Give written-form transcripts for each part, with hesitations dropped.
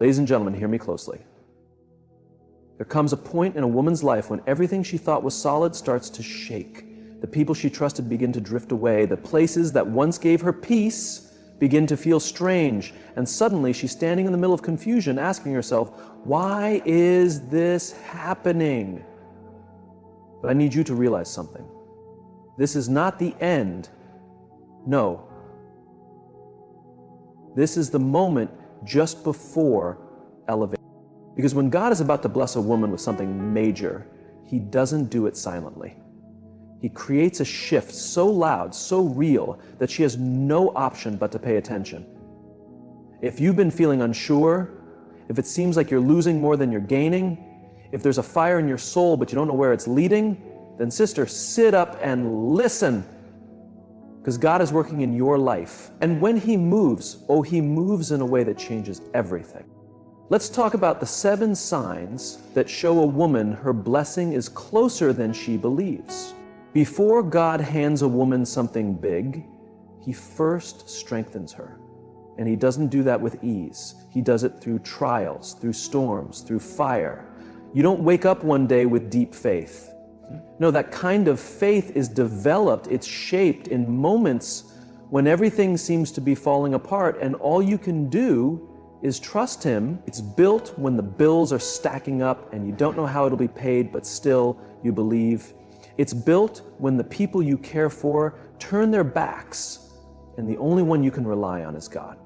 Ladies and gentlemen, hear me closely. There comes a point in a woman's life when everything she thought was solid starts to shake. The people she trusted begin to drift away. The places that once gave her peace begin to feel strange. And suddenly she's standing in the middle of confusion, asking herself, why is this happening? But I need you to realize something. This is not the end. No. This is the moment just before elevation. Because when God is about to bless a woman with something major, He doesn't do it silently. He creates a shift so loud, so real, that she has no option but to pay attention. If you've been feeling unsure, if it seems like you're losing more than you're gaining, if there's a fire in your soul but you don't know where it's leading, then sister, sit up and listen. Because God is working in your life. And when He moves, He moves in a way that changes everything. Let's talk about the 7 signs that show a woman her blessing is closer than she believes. Before God hands a woman something big, He first strengthens her. And He doesn't do that with ease. He does it through trials, through storms, through fire. You don't wake up one day with deep faith. No, that kind of faith is developed, it's shaped in moments when everything seems to be falling apart and all you can do is trust Him. It's built when the bills are stacking up and you don't know how it'll be paid, but still you believe. It's built when the people you care for turn their backs and the only one you can rely on is God.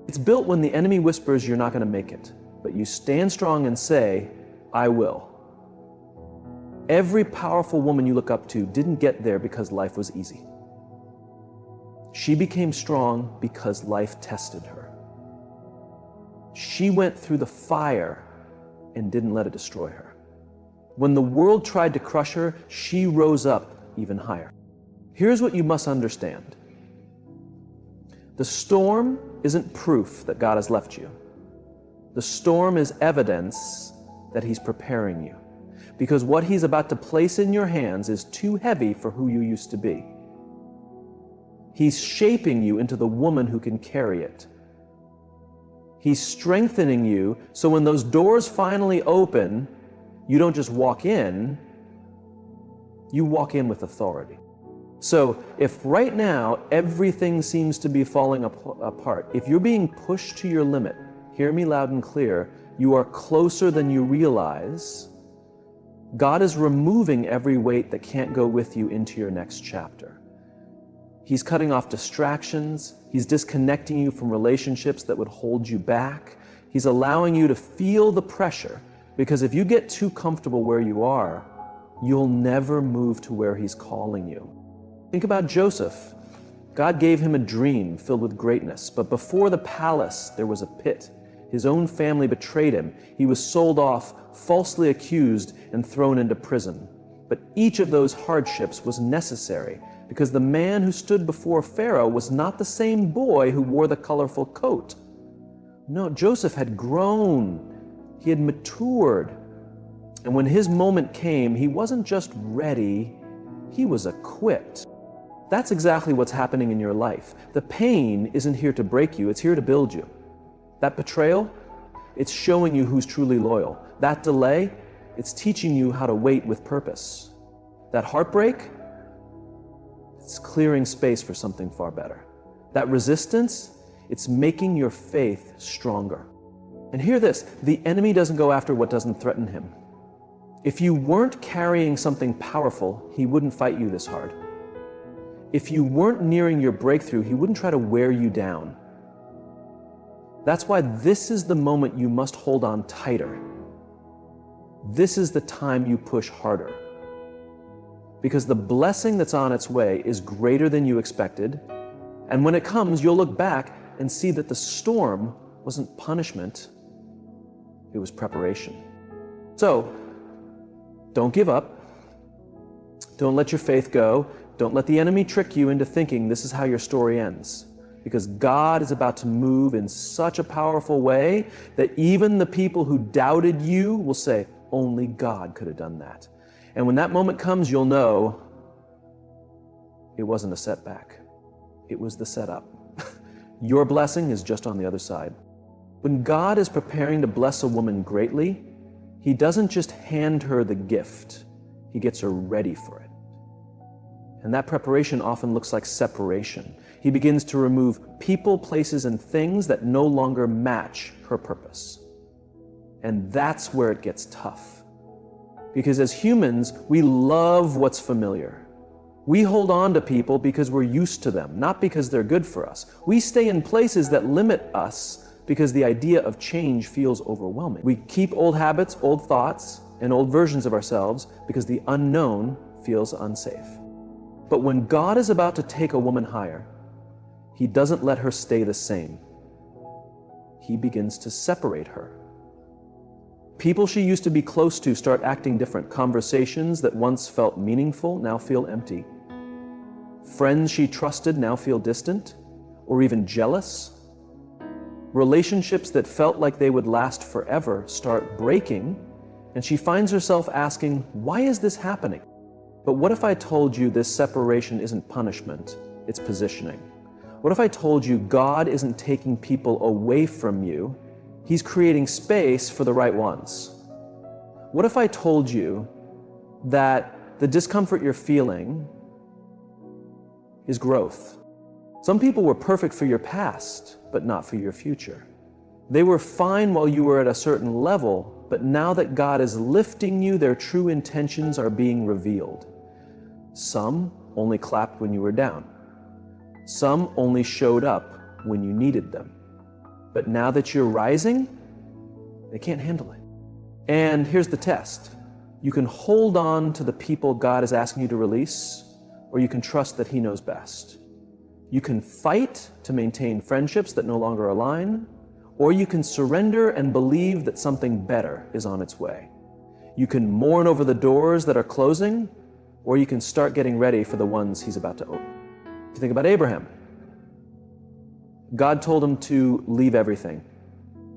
It's built when the enemy whispers you're not going to make it, but you stand strong and say, I will. Every powerful woman you look up to didn't get there because life was easy. She became strong because life tested her. She went through the fire and didn't let it destroy her. When the world tried to crush her, she rose up even higher. Here's what you must understand. The storm isn't proof that God has left you. The storm is evidence that He's preparing you. Because what He's about to place in your hands is too heavy for who you used to be. He's shaping you into the woman who can carry it. He's strengthening you so when those doors finally open, you don't just walk in, you walk in with authority. So if right now everything seems to be falling apart, if you're being pushed to your limit, hear me loud and clear, you are closer than you realize. God is removing every weight that can't go with you into your next chapter. He's cutting off distractions. He's disconnecting you from relationships that would hold you back. He's allowing you to feel the pressure, because if you get too comfortable where you are, you'll never move to where He's calling you. Think about Joseph. God gave him a dream filled with greatness, but before the palace, there was a pit. His own family betrayed him. He was sold off, falsely accused, and thrown into prison. But each of those hardships was necessary because the man who stood before Pharaoh was not the same boy who wore the colorful coat. No, Joseph had grown. He had matured. And when his moment came, he wasn't just ready, he was equipped. That's exactly what's happening in your life. The pain isn't here to break you, it's here to build you. That betrayal, it's showing you who's truly loyal. That delay, it's teaching you how to wait with purpose. That heartbreak, it's clearing space for something far better. That resistance, it's making your faith stronger. And hear this, the enemy doesn't go after what doesn't threaten him. If you weren't carrying something powerful, he wouldn't fight you this hard. If you weren't nearing your breakthrough, he wouldn't try to wear you down. That's why this is the moment you must hold on tighter. This is the time you push harder. Because the blessing that's on its way is greater than you expected. And when it comes, you'll look back and see that the storm wasn't punishment, it was preparation. So, don't give up. Don't let your faith go. Don't let the enemy trick you into thinking this is how your story ends. Because God is about to move in such a powerful way that even the people who doubted you will say, only God could have done that. And when that moment comes, you'll know it wasn't a setback. It was the setup. Your blessing is just on the other side. When God is preparing to bless a woman greatly, He doesn't just hand her the gift, He gets her ready for it. And that preparation often looks like separation. He begins to remove people, places, and things that no longer match her purpose. And that's where it gets tough. Because as humans, we love what's familiar. We hold on to people because we're used to them, not because they're good for us. We stay in places that limit us because the idea of change feels overwhelming. We keep old habits, old thoughts, and old versions of ourselves because the unknown feels unsafe. But when God is about to take a woman higher, He doesn't let her stay the same. He begins to separate her. People she used to be close to start acting different. Conversations that once felt meaningful now feel empty. Friends she trusted now feel distant or even jealous. Relationships that felt like they would last forever start breaking, and she finds herself asking, why is this happening? But what if I told you this separation isn't punishment, it's positioning? What if I told you God isn't taking people away from you, He's creating space for the right ones? What if I told you that the discomfort you're feeling is growth? Some people were perfect for your past, but not for your future. They were fine while you were at a certain level, but now that God is lifting you, their true intentions are being revealed. Some only clapped when you were down. Some only showed up when you needed them. But now that you're rising, they can't handle it. And here's the test. You can hold on to the people God is asking you to release, or you can trust that He knows best. You can fight to maintain friendships that no longer align, or you can surrender and believe that something better is on its way. You can mourn over the doors that are closing, or you can start getting ready for the ones He's about to open. If you think about Abraham, God told him to leave everything,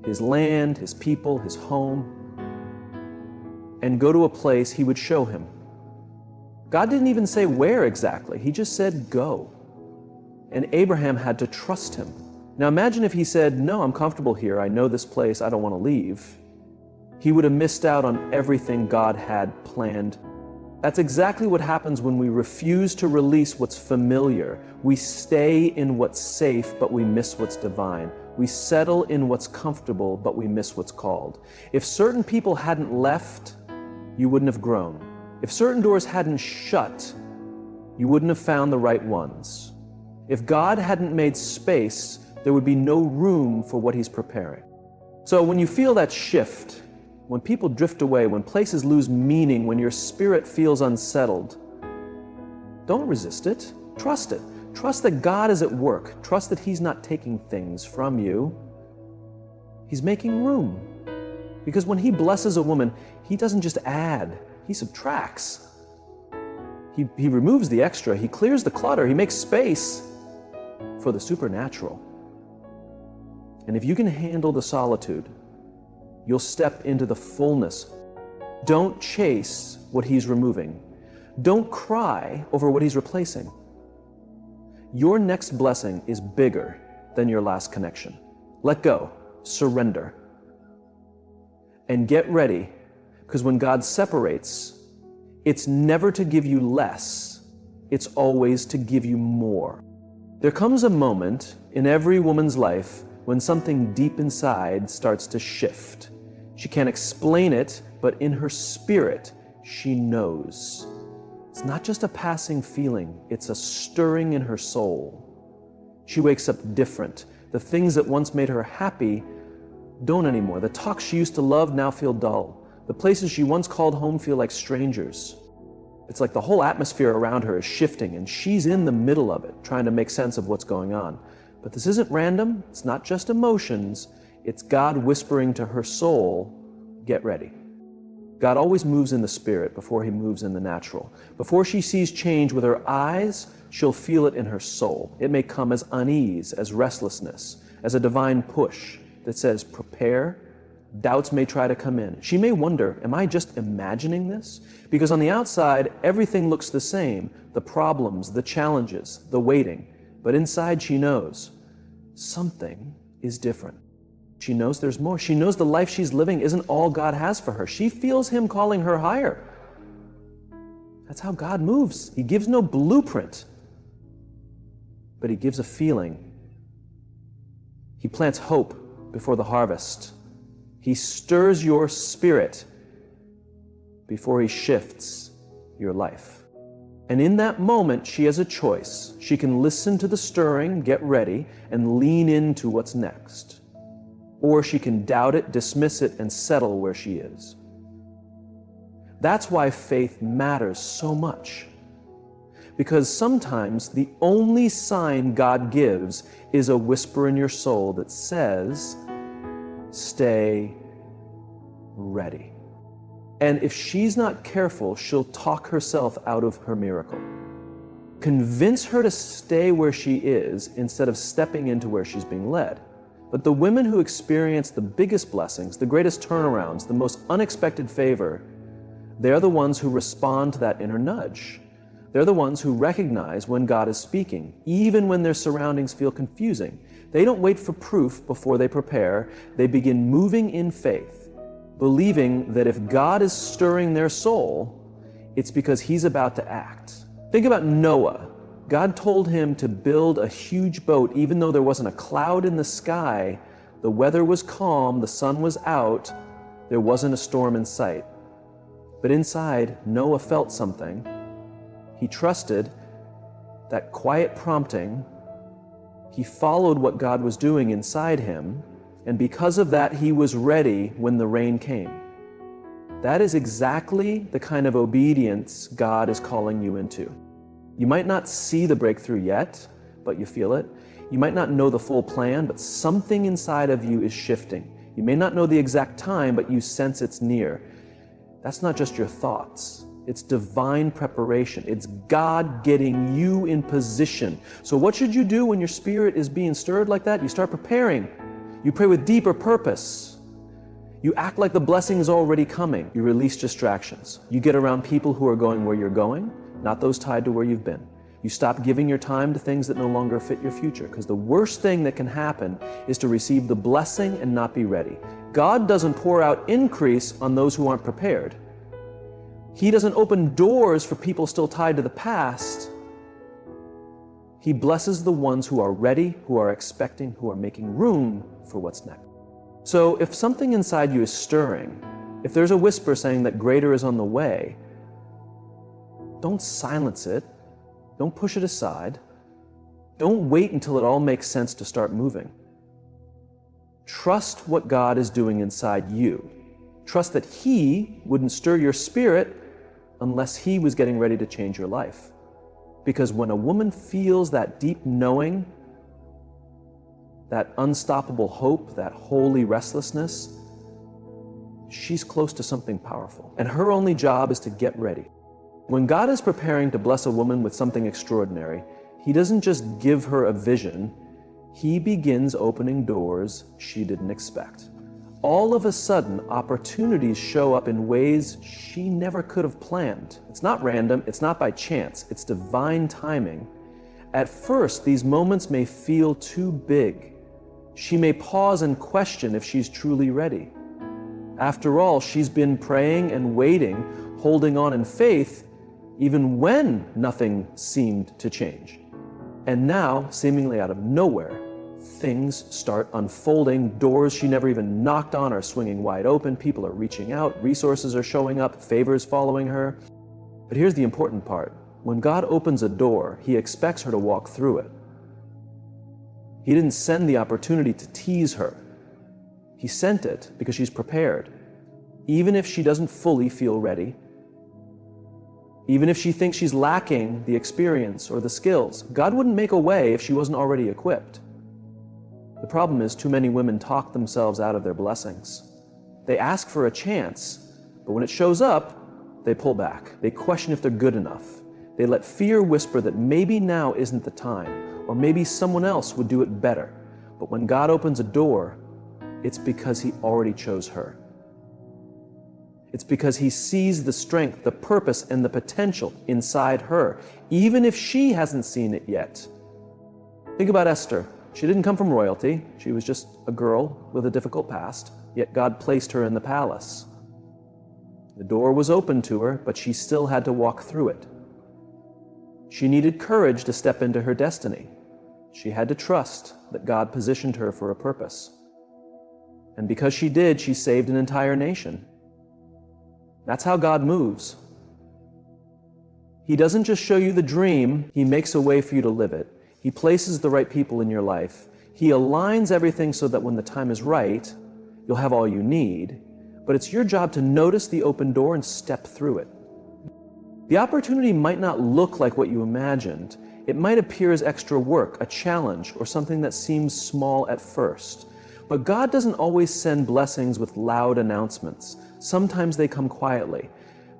his land, his people, his home, and go to a place He would show him. God didn't even say where exactly, He just said go. And Abraham had to trust Him. Now imagine if he said, no, I'm comfortable here, I know this place, I don't want to leave. He would have missed out on everything God had planned. That's exactly what happens when we refuse to release what's familiar. We stay in what's safe, but we miss what's divine. We settle in what's comfortable, but we miss what's called. If certain people hadn't left, you wouldn't have grown. If certain doors hadn't shut, you wouldn't have found the right ones. If God hadn't made space, there would be no room for what He's preparing. So when you feel that shift, when people drift away, when places lose meaning, when your spirit feels unsettled, don't resist it. Trust it. Trust that God is at work. Trust that He's not taking things from you. He's making room. Because when He blesses a woman, He doesn't just add, He subtracts. He removes the extra, He clears the clutter, He makes space for the supernatural. And if you can handle the solitude, you'll step into the fullness. Don't chase what He's removing. Don't cry over what He's replacing. Your next blessing is bigger than your last connection. Let go, surrender, and get ready, because when God separates, it's never to give you less, it's always to give you more. There comes a moment in every woman's life when something deep inside starts to shift. She can't explain it, but in her spirit, she knows. It's not just a passing feeling, it's a stirring in her soul. She wakes up different. The things that once made her happy don't anymore. The talks she used to love now feel dull. The places she once called home feel like strangers. It's like the whole atmosphere around her is shifting, and she's in the middle of it, trying to make sense of what's going on. But this isn't random. It's not just emotions. It's God whispering to her soul, get ready. God always moves in the spirit before He moves in the natural. Before she sees change with her eyes, she'll feel it in her soul. It may come as unease, as restlessness, as a divine push that says, prepare. Doubts may try to come in. She may wonder, am I just imagining this? Because on the outside, everything looks the same. The problems, the challenges, the waiting. But inside she knows, something is different. She knows there's more. She knows the life she's living isn't all God has for her. She feels him calling her higher. That's how God moves. He gives no blueprint, but he gives a feeling. He plants hope before the harvest. He stirs your spirit before he shifts your life. And in that moment, she has a choice. She can listen to the stirring, get ready, and lean into what's next. Or she can doubt it, dismiss it, and settle where she is. That's why faith matters so much. Because sometimes the only sign God gives is a whisper in your soul that says, stay ready. And if she's not careful, she'll talk herself out of her miracle. Convince her to stay where she is instead of stepping into where she's being led. But the women who experience the biggest blessings, the greatest turnarounds, the most unexpected favor, they're the ones who respond to that inner nudge. They're the ones who recognize when God is speaking, even when their surroundings feel confusing. They don't wait for proof before they prepare. They begin moving in faith, believing that if God is stirring their soul, it's because he's about to act. Think about Noah. God told him to build a huge boat, even though there wasn't a cloud in the sky, the weather was calm, the sun was out, there wasn't a storm in sight. But inside, Noah felt something. He trusted that quiet prompting. He followed what God was doing inside him, and because of that, he was ready when the rain came. That is exactly the kind of obedience God is calling you into. You might not see the breakthrough yet, but you feel it. You might not know the full plan, but something inside of you is shifting. You may not know the exact time, but you sense it's near. That's not just your thoughts. It's divine preparation. It's God getting you in position. So what should you do when your spirit is being stirred like that? You start preparing. You pray with deeper purpose. You act like the blessing is already coming. You release distractions. You get around people who are going where you're going, not those tied to where you've been. You stop giving your time to things that no longer fit your future, because the worst thing that can happen is to receive the blessing and not be ready. God doesn't pour out increase on those who aren't prepared. He doesn't open doors for people still tied to the past. He blesses the ones who are ready, who are expecting, who are making room for what's next. So if something inside you is stirring, if there's a whisper saying that greater is on the way, don't silence it. Don't push it aside. Don't wait until it all makes sense to start moving. Trust what God is doing inside you. Trust that he wouldn't stir your spirit unless he was getting ready to change your life. Because when a woman feels that deep knowing, that unstoppable hope, that holy restlessness, she's close to something powerful. And her only job is to get ready. When God is preparing to bless a woman with something extraordinary, he doesn't just give her a vision, he begins opening doors she didn't expect. All of a sudden, opportunities show up in ways she never could have planned. It's not random, it's not by chance, it's divine timing. At first, these moments may feel too big. She may pause and question if she's truly ready. After all, she's been praying and waiting, holding on in faith, even when nothing seemed to change. And now, seemingly out of nowhere, things start unfolding. Doors she never even knocked on are swinging wide open. People are reaching out. Resources are showing up. Favors following her. But here's the important part. When God opens a door, he expects her to walk through it. He didn't send the opportunity to tease her. He sent it because she's prepared. Even if she doesn't fully feel ready, even if she thinks she's lacking the experience or the skills, God wouldn't make a way if she wasn't already equipped. The problem is too many women talk themselves out of their blessings. They ask for a chance, but when it shows up, they pull back. They question if they're good enough. They let fear whisper that maybe now isn't the time, or maybe someone else would do it better. But when God opens a door, it's because he already chose her. It's because he sees the strength, the purpose, and the potential inside her, even if she hasn't seen it yet. Think about Esther. She didn't come from royalty. She was just a girl with a difficult past, yet God placed her in the palace. The door was open to her, but she still had to walk through it. She needed courage to step into her destiny. She had to trust that God positioned her for a purpose. And because she did, she saved an entire nation. That's how God moves. He doesn't just show you the dream, He makes a way for you to live it. He places the right people in your life. He aligns everything so that when the time is right, you'll have all you need. But it's your job to notice the open door and step through it. The opportunity might not look like what you imagined. It might appear as extra work, a challenge, or something that seems small at first. But God doesn't always send blessings with loud announcements. Sometimes they come quietly.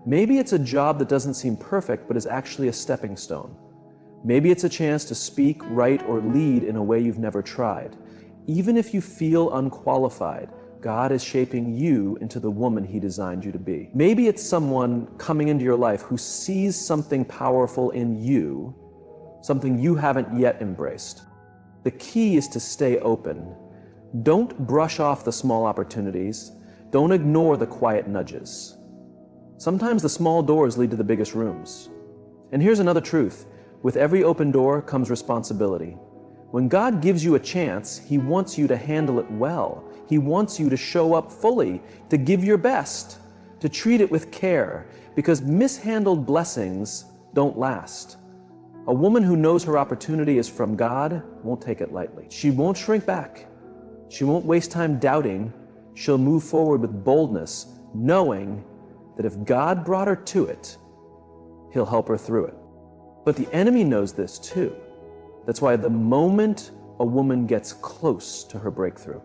Maybe it's a job that doesn't seem perfect, but is actually a stepping stone. Maybe it's a chance to speak, write, or lead in a way you've never tried. Even if you feel unqualified, God is shaping you into the woman He designed you to be. Maybe it's someone coming into your life who sees something powerful in you, something you haven't yet embraced. The key is to stay open. Don't brush off the small opportunities. Don't ignore the quiet nudges. Sometimes the small doors lead to the biggest rooms. And here's another truth. With every open door comes responsibility. When God gives you a chance, He wants you to handle it well. He wants you to show up fully, to give your best, to treat it with care, because mishandled blessings don't last. A woman who knows her opportunity is from God won't take it lightly. She won't shrink back. She won't waste time doubting. She'll move forward with boldness, knowing that if God brought her to it, He'll help her through it. But the enemy knows this too. That's why the moment a woman gets close to her breakthrough,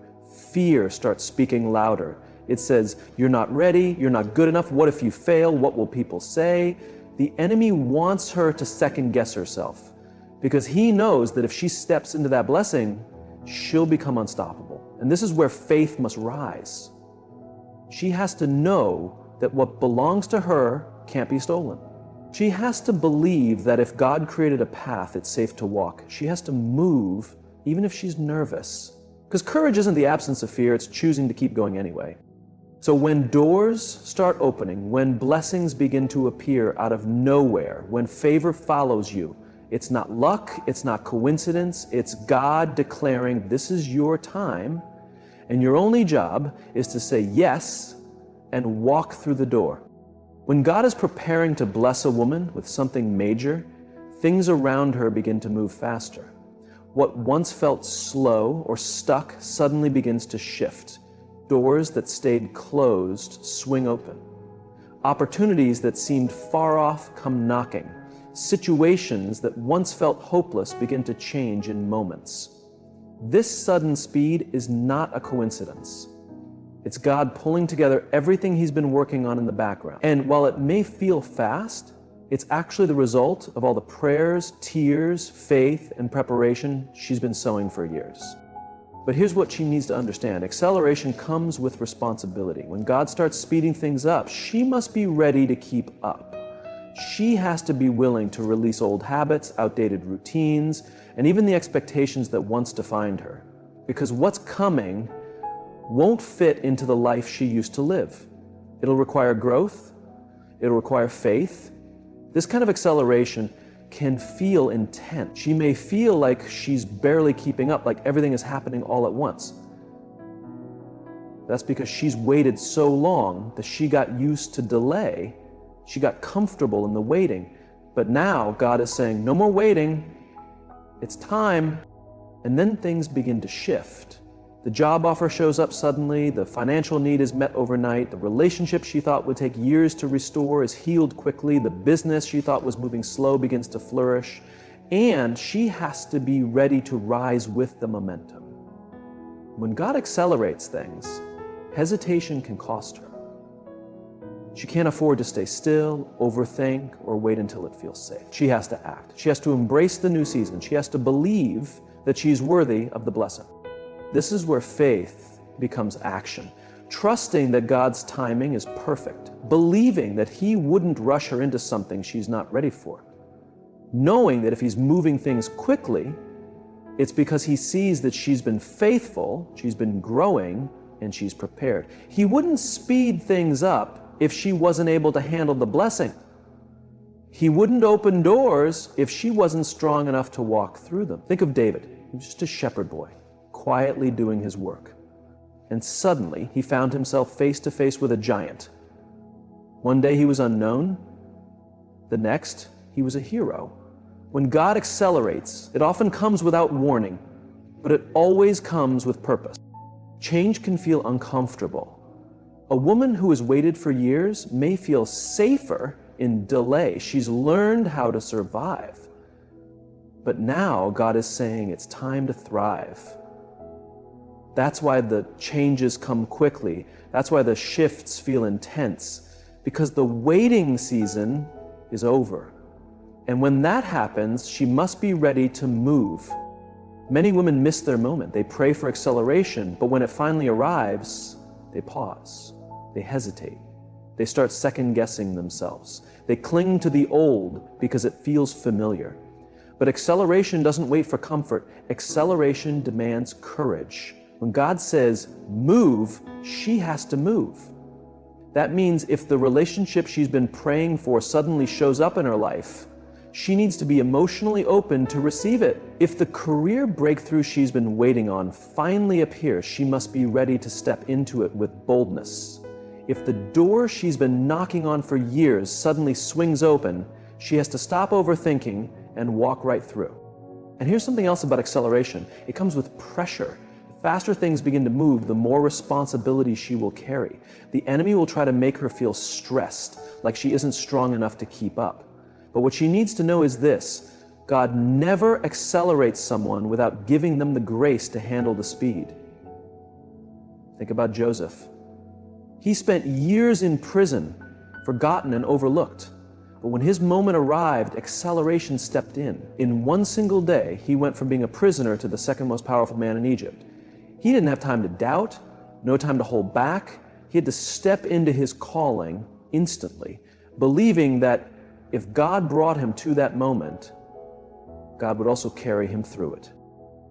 fear starts speaking louder. It says, you're not ready, you're not good enough, what if you fail, what will people say? The enemy wants her to second guess herself because he knows that if she steps into that blessing, she'll become unstoppable. And this is where faith must rise. She has to know that what belongs to her can't be stolen. She has to believe that if God created a path, it's safe to walk. She has to move even if she's nervous. Because courage isn't the absence of fear, it's choosing to keep going anyway. So when doors start opening, when blessings begin to appear out of nowhere, when favor follows you, it's not luck, it's not coincidence, it's God declaring this is your time, and your only job is to say yes and walk through the door. When God is preparing to bless a woman with something major, things around her begin to move faster. What once felt slow or stuck suddenly begins to shift. Doors that stayed closed swing open. Opportunities that seemed far off come knocking. Situations that once felt hopeless begin to change in moments. This sudden speed is not a coincidence. It's God pulling together everything He's been working on in the background. And while it may feel fast, it's actually the result of all the prayers, tears, faith, and preparation she's been sowing for years. But here's what she needs to understand. Acceleration comes with responsibility. When God starts speeding things up, she must be ready to keep up. She has to be willing to release old habits, outdated routines, and even the expectations that once defined her. Because what's coming won't fit into the life she used to live. It'll require growth. It'll require faith. This kind of acceleration can feel intense. She may feel like she's barely keeping up, like everything is happening all at once. That's because she's waited so long that she got used to delay. She got comfortable in the waiting. But now God is saying, no more waiting. It's time. And then things begin to shift. The job offer shows up suddenly, the financial need is met overnight, the relationship she thought would take years to restore is healed quickly, the business she thought was moving slow begins to flourish, and she has to be ready to rise with the momentum. When God accelerates things, hesitation can cost her. She can't afford to stay still, overthink, or wait until it feels safe. She has to act. She has to embrace the new season. She has to believe that she's worthy of the blessing. This is where faith becomes action. Trusting that God's timing is perfect. Believing that He wouldn't rush her into something she's not ready for. Knowing that if He's moving things quickly, It's because he sees that she's been faithful, she's been growing, and she's prepared. He wouldn't speed things up if she wasn't able to handle the blessing. He wouldn't open doors if she wasn't strong enough to walk through them. Think of David. He was just a shepherd boy, quietly doing his work. And suddenly, he found himself face to face with a giant. One day he was unknown. The next, he was a hero. When God accelerates, it often comes without warning, but it always comes with purpose. Change can feel uncomfortable. A woman who has waited for years may feel safer in delay. She's learned how to survive. But now God is saying it's time to thrive. That's why the changes come quickly. That's why the shifts feel intense, because the waiting season is over. And when that happens, she must be ready to move. Many women miss their moment. They pray for acceleration, but when it finally arrives, they pause. They hesitate. They start second-guessing themselves. They cling to the old because it feels familiar. But acceleration doesn't wait for comfort. Acceleration demands courage. When God says, move, she has to move. That means if the relationship she's been praying for suddenly shows up in her life, she needs to be emotionally open to receive it. If the career breakthrough she's been waiting on finally appears, she must be ready to step into it with boldness. If the door she's been knocking on for years suddenly swings open, she has to stop overthinking and walk right through. And here's something else about acceleration. It comes with pressure. The faster things begin to move, the more responsibility she will carry. The enemy will try to make her feel stressed, like she isn't strong enough to keep up. But what she needs to know is this: God never accelerates someone without giving them the grace to handle the speed. Think about Joseph. He spent years in prison, forgotten and overlooked. But when his moment arrived, acceleration stepped in. In one single day, he went from being a prisoner to the second most powerful man in Egypt. He didn't have time to doubt, no time to hold back. He had to step into his calling instantly, believing that if God brought him to that moment, God would also carry him through it.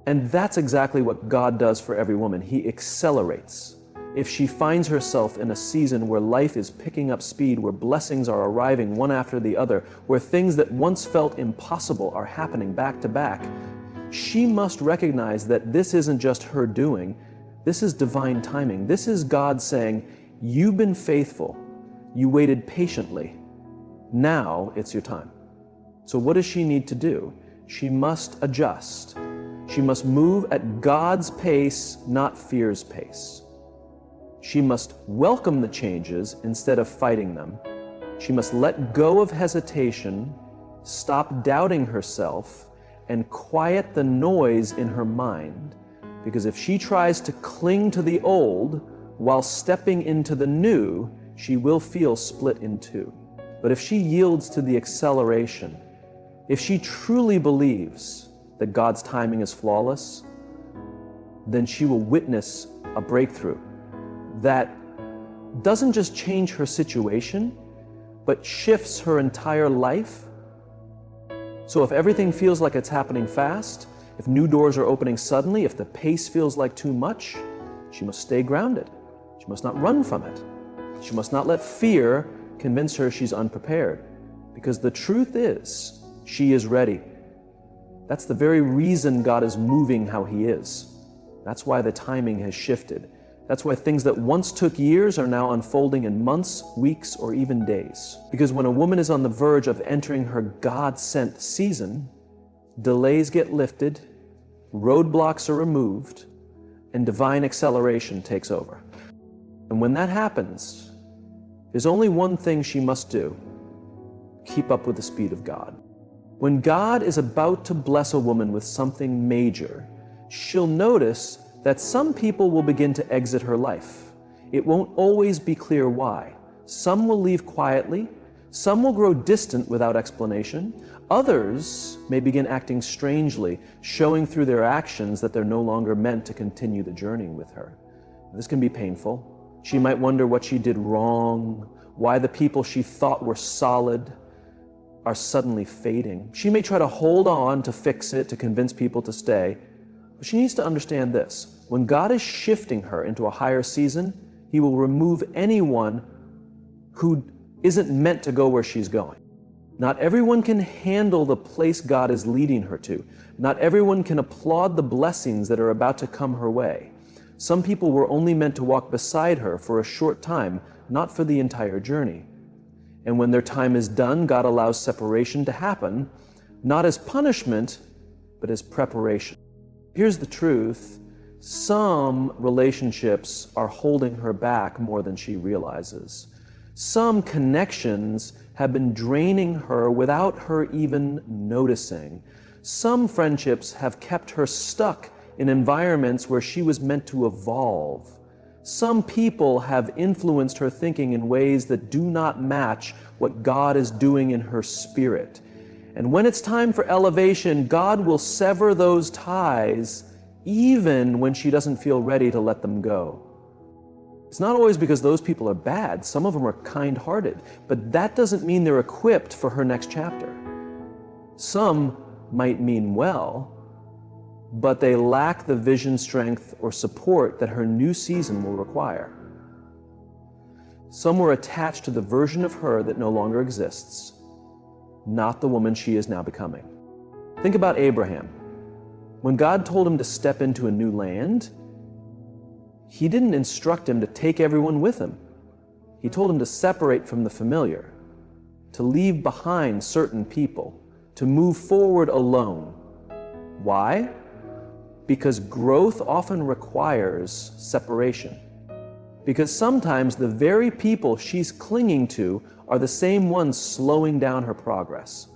And that's exactly what God does for every woman. He accelerates. If she finds herself in a season where life is picking up speed, where blessings are arriving one after the other, where things that once felt impossible are happening back to back, she must recognize that this isn't just her doing. This is divine timing. This is God saying, you've been faithful. You waited patiently. Now it's your time. So what does she need to do? She must adjust. She must move at God's pace, not fear's pace. She must welcome the changes instead of fighting them. She must let go of hesitation, stop doubting herself, and quiet the noise in her mind. Because if she tries to cling to the old while stepping into the new, she will feel split in two. But if she yields to the acceleration, if she truly believes that God's timing is flawless, then she will witness a breakthrough that doesn't just change her situation, but shifts her entire life. So if everything feels like it's happening fast, if new doors are opening suddenly, if the pace feels like too much, she must stay grounded. She must not run from it. She must not let fear convince her she's unprepared. Because the truth is, she is ready. That's the very reason God is moving how He is. That's why the timing has shifted. That's why things that once took years are now unfolding in months, weeks, or even days. Because when a woman is on the verge of entering her God-sent season, delays get lifted, roadblocks are removed, and divine acceleration takes over. And when that happens, there's only one thing she must do: keep up with the speed of God. When God is about to bless a woman with something major, she'll notice that some people will begin to exit her life. It won't always be clear why. Some will leave quietly, some will grow distant without explanation, others may begin acting strangely, showing through their actions that they're no longer meant to continue the journey with her. This can be painful. She might wonder what she did wrong, why the people she thought were solid are suddenly fading. She may try to hold on to fix it, to convince people to stay, But she needs to understand this. When God is shifting her into a higher season, He will remove anyone who isn't meant to go where she's going. Not everyone can handle the place God is leading her to. Not everyone can applaud the blessings that are about to come her way. Some people were only meant to walk beside her for a short time, not for the entire journey. And when their time is done, God allows separation to happen, not as punishment, but as preparation. Here's the truth. Some relationships are holding her back more than she realizes. Some connections have been draining her without her even noticing. Some friendships have kept her stuck in environments where she was meant to evolve. Some people have influenced her thinking in ways that do not match what God is doing in her spirit. And when it's time for elevation, God will sever those ties even when she doesn't feel ready to let them go. It's not always because those people are bad. Some of them are kind-hearted, but that doesn't mean they're equipped for her next chapter. Some might mean well, but they lack the vision, strength, or support that her new season will require. Some were attached to the version of her that no longer exists, not the woman she is now becoming. Think about Abraham. When God told him to step into a new land, He didn't instruct him to take everyone with him. He told him to separate from the familiar, to leave behind certain people, to move forward alone. Why? Because growth often requires separation. Because sometimes the very people she's clinging to are the same ones slowing down her progress.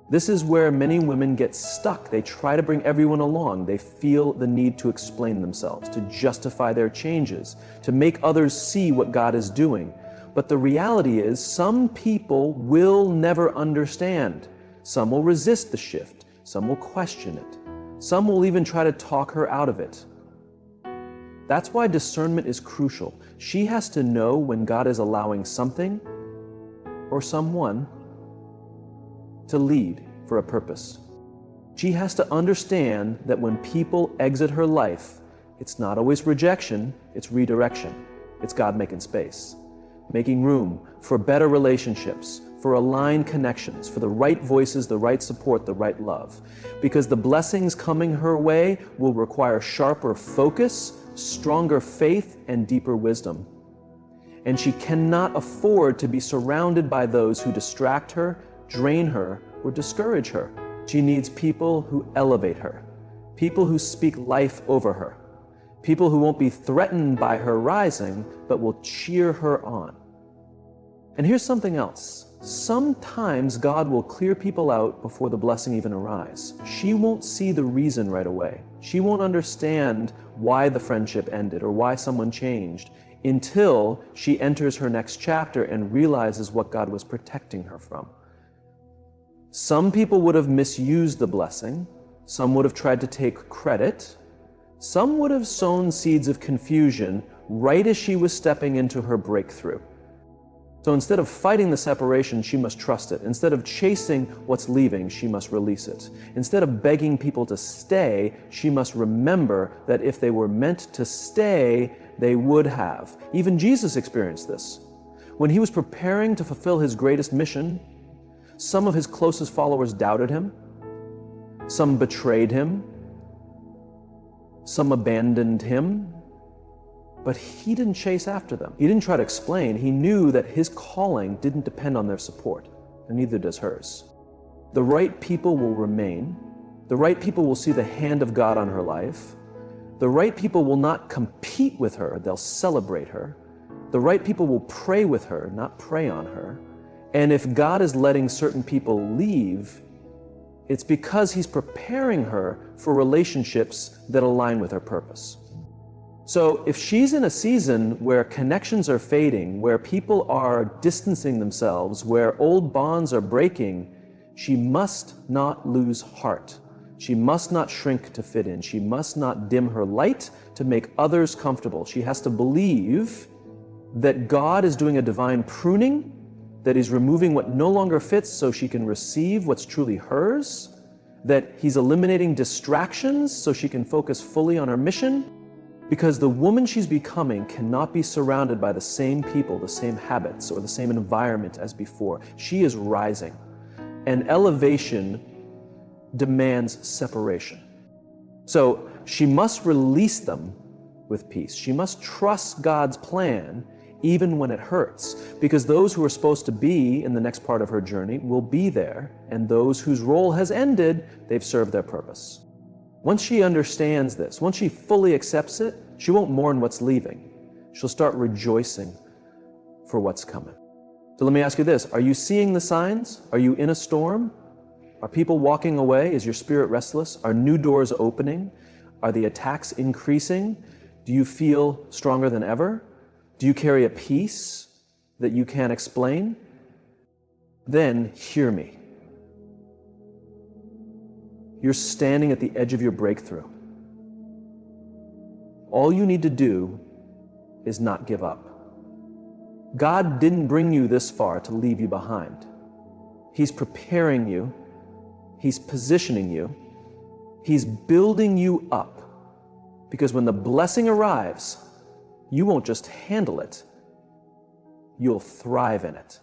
This is where many women get stuck. They try to bring everyone along. They feel the need to explain themselves, to justify their changes, to make others see what God is doing. But the reality is, some people will never understand. Some will resist the shift. Some will question it. Some will even try to talk her out of it. That's why discernment is crucial. She has to know when God is allowing something or someone to lead for a purpose. She has to understand that when people exit her life, it's not always rejection, it's redirection. It's God making space, making room for better relationships, for aligned connections, for the right voices, the right support, the right love. Because the blessings coming her way will require sharper focus, stronger faith, and deeper wisdom. And she cannot afford to be surrounded by those who distract her, drain her, or discourage her. She needs people who elevate her, people who speak life over her, people who won't be threatened by her rising, but will cheer her on. And here's something else. Sometimes God will clear people out before the blessing even arrives. She won't see the reason right away. She won't understand why the friendship ended or why someone changed until she enters her next chapter and realizes what God was protecting her from. Some people would have misused the blessing. Some would have tried to take credit. Some would have sown seeds of confusion right as she was stepping into her breakthrough. So instead of fighting the separation, she must trust it. Instead of chasing what's leaving, she must release it. Instead of begging people to stay, she must remember that if they were meant to stay, they would have. Even Jesus experienced this. When he was preparing to fulfill his greatest mission, some of his closest followers doubted him. Some betrayed him. Some abandoned him. But he didn't chase after them. He didn't try to explain. He knew that his calling didn't depend on their support, and neither does hers. The right people will remain. The right people will see the hand of God on her life. The right people will not compete with her. They'll celebrate her. The right people will pray with her, not prey on her. And if God is letting certain people leave, it's because he's preparing her for relationships that align with her purpose. So if she's in a season where connections are fading, where people are distancing themselves, where old bonds are breaking, she must not lose heart. She must not shrink to fit in. She must not dim her light to make others comfortable. She has to believe that God is doing a divine pruning, that he's removing what no longer fits so she can receive what's truly hers, that he's eliminating distractions so she can focus fully on her mission, because the woman she's becoming cannot be surrounded by the same people, the same habits, or the same environment as before. She is rising, and elevation demands separation. So she must release them with peace. She must trust God's plan even when it hurts, because those who are supposed to be in the next part of her journey will be there, and those whose role has ended, they've served their purpose. Once she understands this, once she fully accepts it, she won't mourn what's leaving. She'll start rejoicing for what's coming. So let me ask you this: are you seeing the signs? Are you in a storm? Are people walking away? Is your spirit restless? Are new doors opening? Are the attacks increasing? Do you feel stronger than ever? Do you carry a peace that you can't explain? Then hear me. You're standing at the edge of your breakthrough. All you need to do is not give up. God didn't bring you this far to leave you behind. He's preparing you. He's positioning you. He's building you up. Because when the blessing arrives, you won't just handle it, you'll thrive in it.